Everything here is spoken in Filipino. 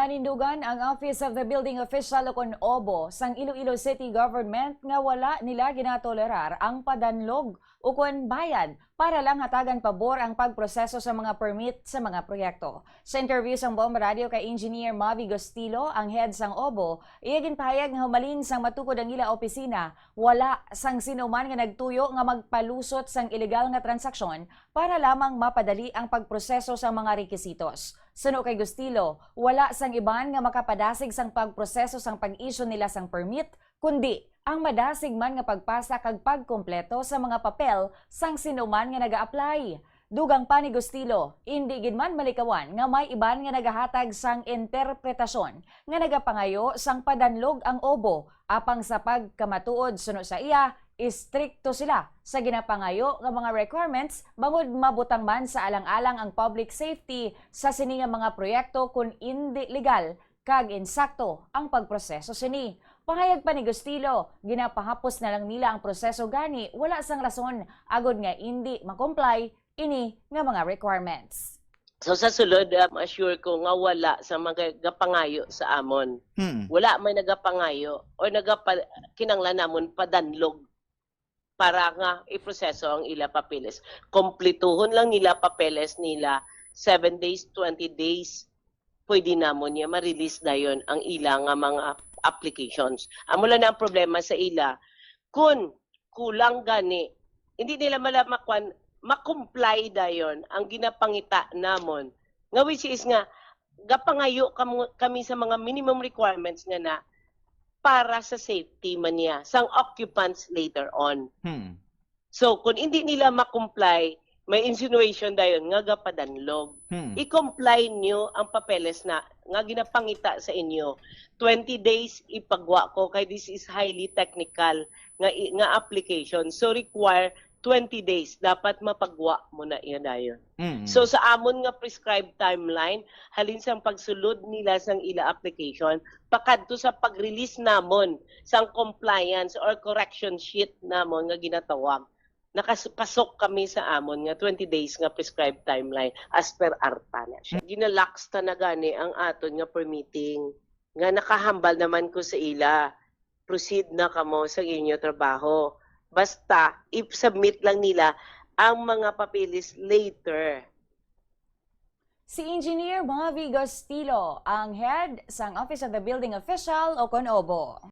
Nanindugan ang Office of the Building Official o OBO sang Iloilo City Government nga wala nila ginatolerar ang padanlog o kun bayad para lang hatagan pabor ang pagproseso sa mga permit sa mga proyekto. Sa interview sang Bomba Radio kay Engineer Mavi Gostilo, ang head sang OBO, iya ginpahayag nga humalin sang matukod ang ila opisina, wala sang sinuman nga nagtuyo nga magpalusot sang ilegal nga transaksyon para lamang mapadali ang pagproseso sa mga rekisitos. Suno kay Gostilo, wala sang iban nga makapadasig sang pagproseso sang pag-issue nila sang permit, kundi ang madasig man nga pagpasa kag pagkumpleto sa mga papel sang sinuman nga naga-apply. Dugang pa ni Gostilo, hindi gid man malikawan nga may iban nga nagahatag sang interpretasyon nga nagapangayo sang padanlog ang OBO apang sa pagkamatuod suno sa iya, istrikto sila sa ginapangayo nga mga requirements bangod mabutang man sa alang-alang ang public safety sa sini nga mga proyekto kung hindi legal kag insakto ang pagproseso sini. Pahayag pa ni Gostilo, ginapahapos na lang nila ang proseso gani wala sang rason agod nga hindi makomply ini nga mga requirements. So sa sulod, assure ko nga wala sa mga gapangayo sa amon. Wala may nagapangayo o kinanglan namon padanlog para nga iproseso ang ila papeles. Komplituhon lang nila papeles nila 7 days, 20 days. Pwede namon niya ma-release na yon ang ila nga mga applications. Amula na ang problema sa ila, kung kulang gani, hindi nila malamakwan, makomply da yon ang ginapangita namon. Nga which is nga, gapangayo kami sa mga minimum requirements nga na para sa safety man niya, sang occupants later on. So, kung hindi nila makomply, may insinuation dayon nga gapadanlog. I-comply nyo ang papeles na nga ginapangita sa inyo. 20 days ipagwa ko kay this is highly technical nga application. So require 20 days dapat mapagwa mo na iyan dayon. So sa amon nga prescribed timeline, halin sang pagsulod nila sang ila application, pakadto sa pag-release namon sang compliance or correction sheet namon nga ginatawag. Nakapasok kami sa amon nga 20 days nga prescribed timeline as per ARPA na siya. Ginalax na gani ang aton nga permitting nga nakahambal naman ko sa ila. Proceed na kamo sa inyo trabaho. Basta i-submit lang nila ang mga papeles later. Si Engineer Mavi Gostilo, ang head sang Office of the Building Official o OBO.